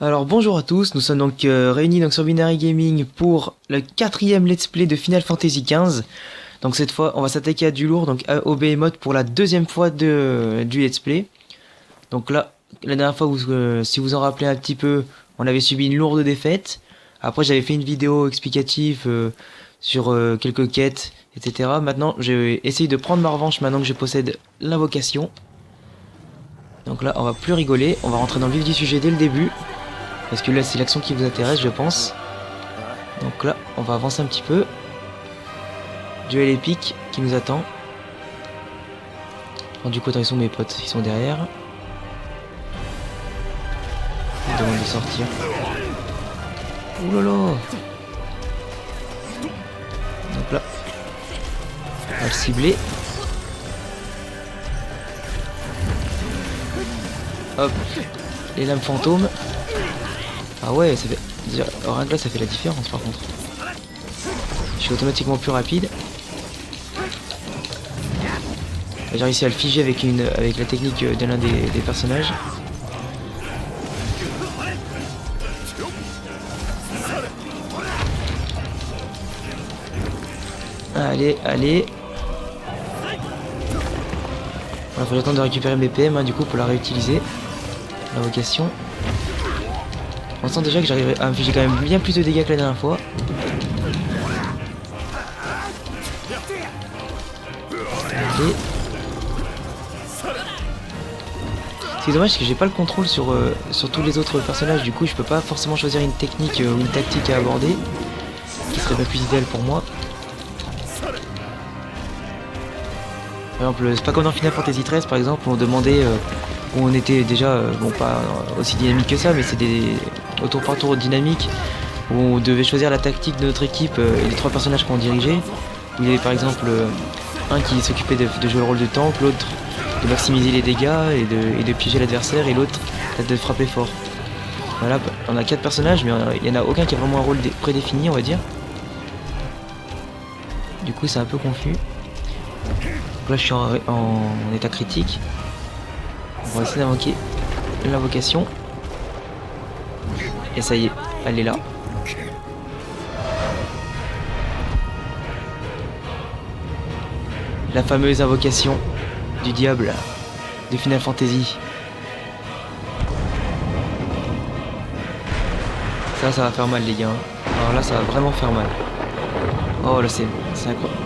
Alors bonjour à tous, nous sommes donc réunis sur Binary Gaming pour le quatrième let's play de Final Fantasy XV. Donc cette fois on va s'attaquer à du lourd, donc au Behemoth pour la deuxième fois du let's play. Donc là, la dernière fois, si vous en rappelez un petit peu, on avait subi une lourde défaite. Après j'avais fait une vidéo explicative sur quelques quêtes, etc. Maintenant j'ai essayé de prendre ma revanche maintenant que je possède l'invocation. Donc là on va plus rigoler, on va rentrer dans le vif du sujet dès le début. Parce que là, c'est l'action qui vous intéresse, je pense. Donc là, on va avancer un petit peu. Duel épique qui nous attend. Bon, du coup, attends, ils sont mes potes, ils sont derrière. Ils demandent de sortir. Ouh là là. Donc là, on va le cibler. Hop, les lames fantômes. Ah ouais, ça fait... déjà, rien que là, ça fait la différence par contre. Je suis automatiquement plus rapide. J'ai réussi à le figer avec la technique de l'un des personnages. Allez, allez. Il faut attendre de récupérer mes PM hein, du coup pour la réutiliser. L'invocation. On sent déjà que j'arriverai à infliger quand même bien plus de dégâts que la dernière fois. Allez. C'est dommage parce que j'ai pas le contrôle sur tous les autres personnages, du coup je peux pas forcément choisir une technique ou une tactique à aborder qui serait pas plus idéal pour moi. Par exemple, c'est pas comme dans Final Fantasy XIII par exemple où on demandait, où on était déjà, bon pas aussi dynamique que ça, mais c'est des au tour par tour dynamiques où on devait choisir la tactique de notre équipe et les trois personnages qu'on dirigeait. Où il y avait par exemple un qui s'occupait de jouer le rôle de tank, l'autre de maximiser les dégâts et de piéger l'adversaire, et l'autre de frapper fort. Voilà, on a 4 personnages, mais il n'y en a aucun qui a vraiment un rôle prédéfini, on va dire. Du coup, c'est un peu confus. Donc là, je suis en état critique. On va essayer d'invoquer l'invocation. Et ça y est, elle est là. La fameuse invocation du diable de Final Fantasy. Ça va faire mal les gars. Alors là ça va vraiment faire mal. Oh là c'est incroyable.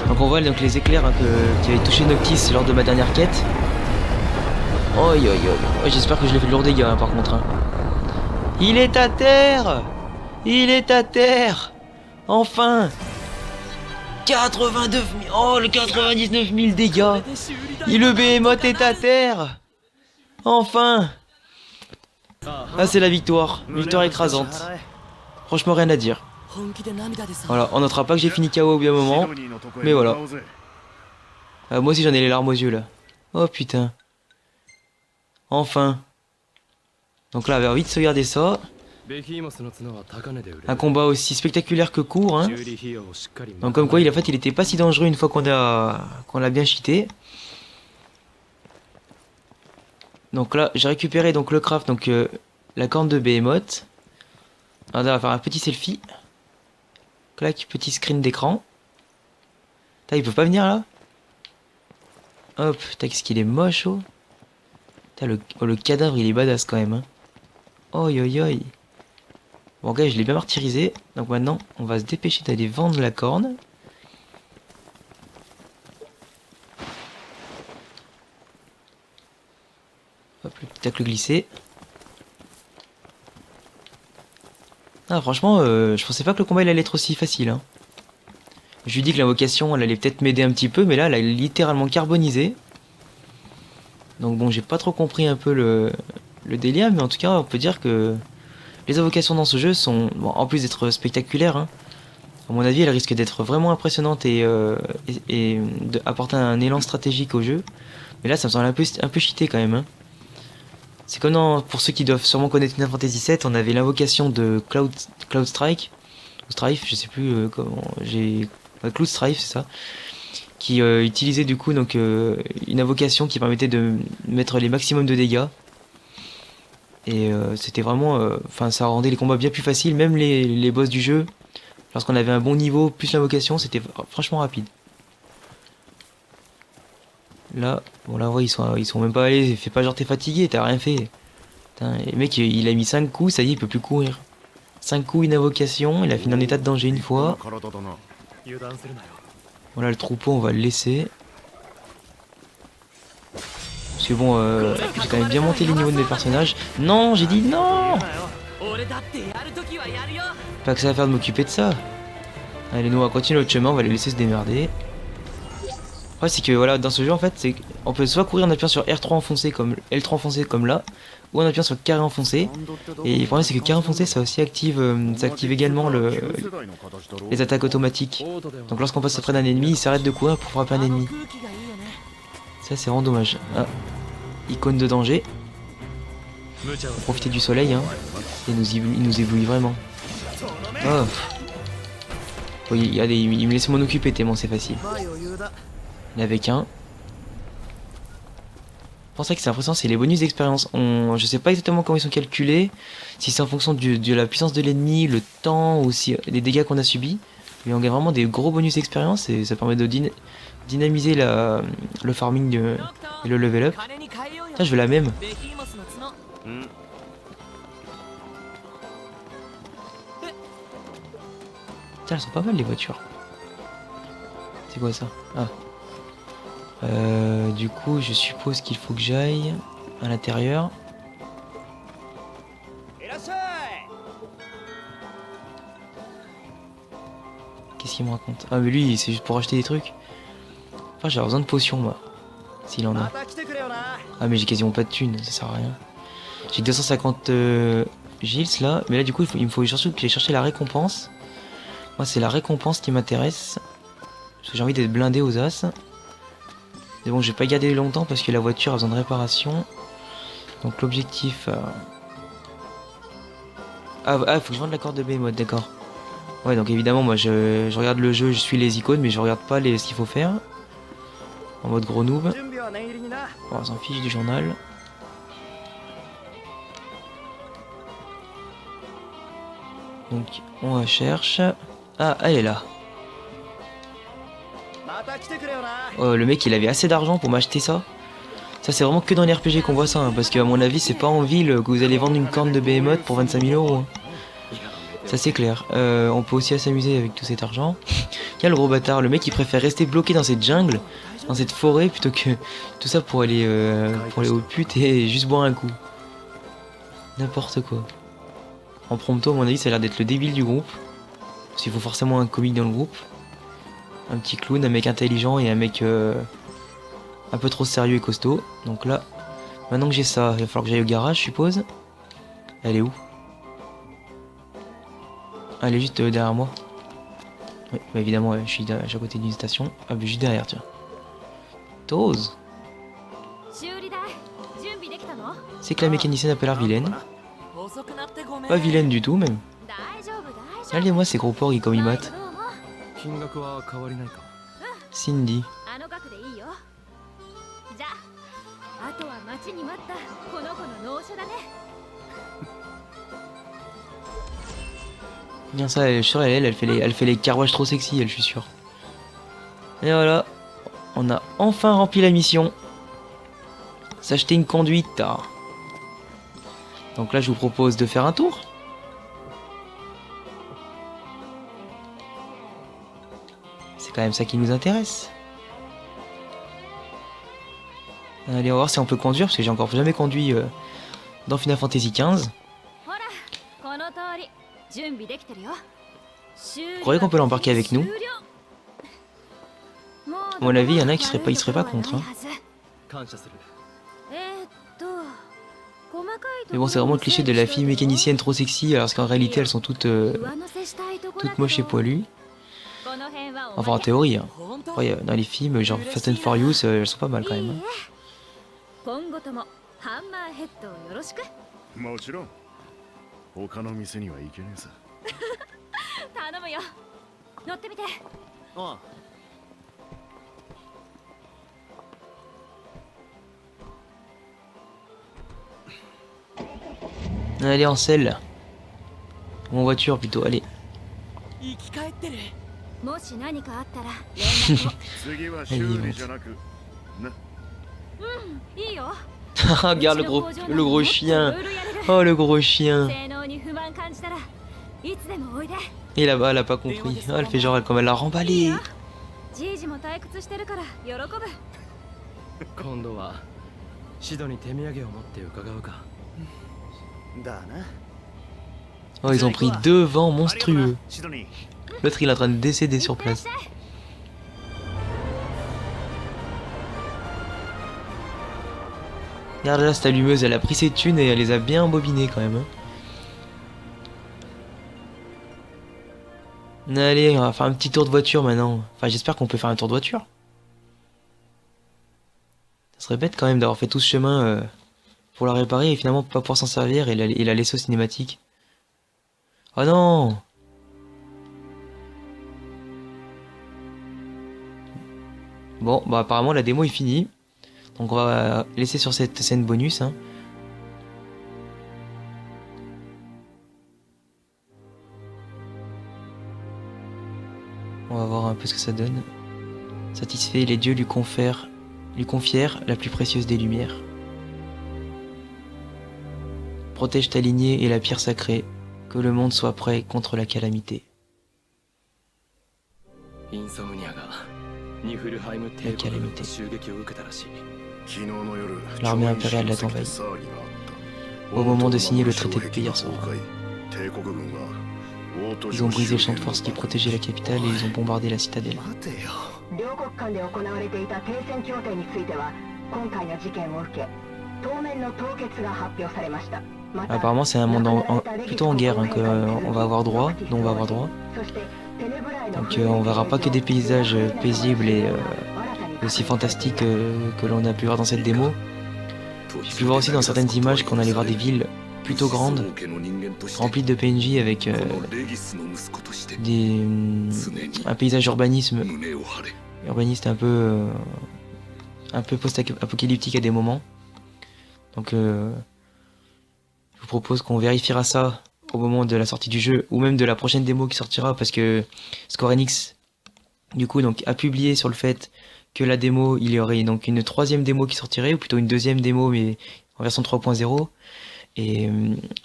Donc on voit donc les éclairs hein, qui avaient touché Noctis lors de ma dernière quête. Oh yo yo. Oh, j'espère que je l'ai fait de lourds dégâts hein, par contre. Hein. Il est à terre. Il est à terre. Enfin. 89 000. Oh le 99 000 dégâts. Et le Behemoth est à terre. Enfin. Ah c'est la victoire. Victoire écrasante. Franchement rien à dire. Voilà, on notera pas que j'ai fini KO au bien moment. Mais voilà. Moi aussi j'en ai les larmes aux yeux là. Oh putain. Enfin. Donc là, on va vite sauvegarder ça. Un combat aussi spectaculaire que court. Hein. Donc comme quoi, il était pas si dangereux une fois qu'on l'a bien cheaté. Donc là, j'ai récupéré donc le craft, donc la corne de Behemoth. On va faire un petit selfie. Clac, petit screen d'écran. Il peut pas venir là. Hop, qu'est-ce qu'il est moche, oh. Le cadavre, il est badass quand même. Hein. Oi, oi, oi. Bon, gars, je l'ai bien martyrisé. Donc maintenant, on va se dépêcher d'aller vendre la corne. Hop, le petit tacle glissé. Ah, franchement, je pensais pas que le combat il allait être aussi facile. Hein. Je lui dis que l'invocation, elle allait peut-être m'aider un petit peu, mais là, elle a littéralement carbonisé. Donc bon, j'ai pas trop compris un peu le délire, mais en tout cas, on peut dire que les invocations dans ce jeu sont, bon, en plus d'être spectaculaires, hein, à mon avis, elles risquent d'être vraiment impressionnantes et d'apporter un élan stratégique au jeu. Mais là, ça me semble un peu cheaté quand même. Hein. C'est comme pour ceux qui doivent sûrement connaître Final Fantasy VII, on avait l'invocation de Cloud Strike, ou Strife, je sais plus comment, Cloud Strife, c'est ça, qui utilisait du coup donc une invocation qui permettait de mettre les maximums de dégâts. Et c'était vraiment... Enfin, ça rendait les combats bien plus faciles. Même les boss du jeu, lorsqu'on avait un bon niveau, plus l'invocation, c'était franchement rapide. Là, bon là, ouais, ils sont même pas allés. Fais pas genre t'es fatigué, t'as rien fait. Putain, et le mec, il a mis 5 coups, ça y est, il peut plus courir. 5 coups, une invocation, il a fini en état de danger une fois. Voilà, le troupeau, on va le laisser. Parce que bon, j'ai quand même bien monté les niveaux de mes personnages. Non, j'ai dit non! Pas que ça va faire de m'occuper de ça. Allez, nous on va continuer notre chemin, on va les laisser se démerder. Ouais, c'est que voilà, dans ce jeu en fait, c'est on peut soit courir en appuyant sur R3 enfoncé comme L3 enfoncé comme là, ou en appuyant sur carré enfoncé. Et le problème c'est que carré enfoncé ça aussi active, ça active également les attaques automatiques. Donc lorsqu'on passe près d'un ennemi, il s'arrête de courir pour frapper un ennemi. Ça c'est vraiment dommage. Ah, icône de danger. On va profiter du soleil hein. Et il nous éblouit vraiment. Oh. Oh, il me laisse m'en occuper tellement c'est facile. Il n'y avait qu'un. C'est pour ça que c'est impressionnant, c'est les bonus d'expérience. Je sais pas exactement comment ils sont calculés, si c'est en fonction de la puissance de l'ennemi, le temps ou si les dégâts qu'on a subis. Mais on gagne vraiment des gros bonus d'expérience et ça permet de dynamiser le farming et le level up. Tiens, je veux la même. Tiens, elles sont pas mal les voitures. C'est quoi ça? Ah. Du coup, je suppose qu'il faut que j'aille à l'intérieur. Qu'est-ce qu'il me raconte? Ah, mais lui, c'est juste pour acheter des trucs. Enfin, j'ai besoin de potions, moi. S'il en a. Ah, mais j'ai quasiment pas de thunes, ça sert à rien. J'ai que 250 gils là. Mais là, du coup, il me faut surtout que j'aille chercher la récompense. Moi, c'est la récompense qui m'intéresse. Parce que j'ai envie d'être blindé aux as. Mais bon, je vais pas garder longtemps parce que la voiture a besoin de réparation. Donc, l'objectif. Ah, faut que je vende la corde de Behemoth, d'accord. Ouais, donc évidemment, moi je regarde le jeu, je suis les icônes, mais je regarde pas ce qu'il faut faire. En mode gros noob. Bon, on s'en fiche du journal. Donc, on la cherche. Ah, elle est là. Oh, le mec, il avait assez d'argent pour m'acheter ça. Ça, c'est vraiment que dans les RPG qu'on voit ça, hein, parce qu'à mon avis, c'est pas en ville que vous allez vendre une corne de Behemoth pour 25 000 euros. Hein. Ça, c'est clair. On peut aussi s'amuser avec tout cet argent. Quel gros bâtard, le mec, il préfère rester bloqué dans cette jungle, dans cette forêt, plutôt que tout ça pour aller aux putes et juste boire un coup. N'importe quoi. En prompto, à mon avis, ça a l'air d'être le débile du groupe. Parce qu'il faut forcément un comique dans le groupe. Un petit clown, un mec intelligent et un mec un peu trop sérieux et costaud. Donc là, maintenant que j'ai ça, il va falloir que j'aille au garage, je suppose. Elle est où? Elle est juste derrière moi. Oui, bah évidemment, je suis à côté d'une station. Ah, bah juste derrière, tiens. Tose. C'est que la mécanicienne a pas l'air vilaine. Pas vilaine du tout, même. Regardez-moi ces gros porcs comme ils matent. Cindy. Bien ça, je suis sûr, elle fait les carwash trop sexy, elle, je suis sûr. Et voilà, on a enfin rempli la mission. S'acheter une conduite. Ah. Donc là, je vous propose de faire un tour. C'est quand même ça qui nous intéresse. Allez, on va voir si on peut conduire, parce que j'ai encore jamais conduit dans Final Fantasy XV. Vous croyez qu'on peut l'embarquer avec nous? À mon avis, il y en a qui il serait pas contre. Hein. Mais bon, c'est vraiment le cliché de la fille mécanicienne trop sexy, alors qu'en réalité, elles sont toutes moches et poilues. Enfin, en théorie. Hein. Ouais, dans les films, genre Fast and Furious, elles sont pas mal quand même. Hein. もちろん他の店には行けねえさ頼むよ乗ってみてああ Allez, en selle. Ou en voiture plutôt, allez. もし何かあったら連絡を。次は修理じゃなくな。いいよ。 Regarde le gros chien. Oh, le gros chien. 性能に不満感じたらいつでもおいで。 Et là-bas, elle a pas compris. Oh, elle fait genre comme elle l'a remballé. じいじも退屈してるから喜ぶ。今度はシドに手土産を持って伺うか。だな。 Oh, ils ont pris 2 vents monstrueux. シドニー。 L'autre, il est en train de décéder sur place. Regarde là, cette allumeuse, elle a pris ses thunes et elle les a bien embobinées quand même. Hein. Allez, on va faire un petit tour de voiture maintenant. Enfin, j'espère qu'on peut faire un tour de voiture. Ça serait bête quand même d'avoir fait tout ce chemin pour la réparer et finalement pas pouvoir s'en servir et la laisser aux cinématiques. Oh non! Bon, bah apparemment la démo est finie. Donc on va laisser sur cette scène bonus. Hein. On va voir un peu ce que ça donne. Satisfait, les dieux lui confièrent la plus précieuse des lumières. Protège ta lignée et la pierre sacrée, que le monde soit prêt contre la calamité. La calamité. L'armée impériale l'a envahi. Au moment de signer le traité de paix hier soir. Ils ont brisé le champ de force qui protégeait la capitale et ils ont bombardé la citadelle. Apparemment c'est un monde plutôt en guerre hein, qu'on va avoir droit, dont on va avoir droit. Donc on verra pas que des paysages paisibles et aussi fantastiques que l'on a pu voir dans cette démo. J'ai pu voir aussi dans certaines images qu'on allait voir des villes plutôt grandes, remplies de PNJ avec un paysage urbaniste un peu post-apocalyptique à des moments. Donc je vous propose qu'on vérifiera ça au moment de la sortie du jeu ou même de la prochaine démo qui sortira parce que Square Enix du coup donc a publié sur le fait que la démo, il y aurait donc une troisième démo qui sortirait ou plutôt une deuxième démo mais en version 3.0 et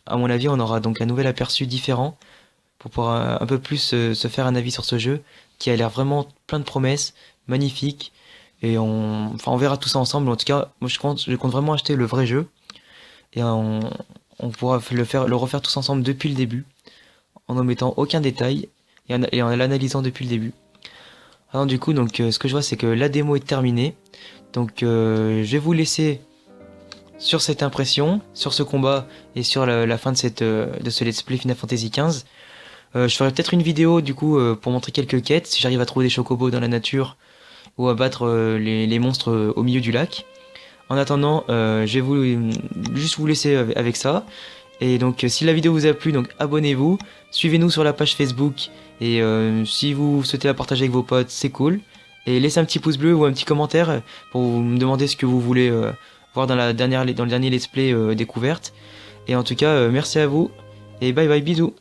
à mon avis on aura donc un nouvel aperçu différent pour pouvoir un peu plus se faire un avis sur ce jeu qui a l'air vraiment plein de promesses, magnifique et on verra tout ça ensemble. En tout cas moi je compte vraiment acheter le vrai jeu et on pourra le refaire tous ensemble depuis le début, en n'omettant aucun détail et en l'analysant depuis le début. Alors du coup, donc ce que je vois, c'est que la démo est terminée. Donc je vais vous laisser sur cette impression, sur ce combat et sur la fin de ce let's play Final Fantasy XV. Je ferai peut-être une vidéo du coup pour montrer quelques quêtes, si j'arrive à trouver des chocobos dans la nature ou à battre les monstres au milieu du lac. En attendant, je vais juste vous laisser avec ça. Et donc si la vidéo vous a plu, donc abonnez-vous, suivez-nous sur la page Facebook et si vous souhaitez la partager avec vos potes, c'est cool. Et laissez un petit pouce bleu ou un petit commentaire pour me demander ce que vous voulez voir dans le dernier let's play découverte. Et en tout cas, merci à vous et bye bye, bisous.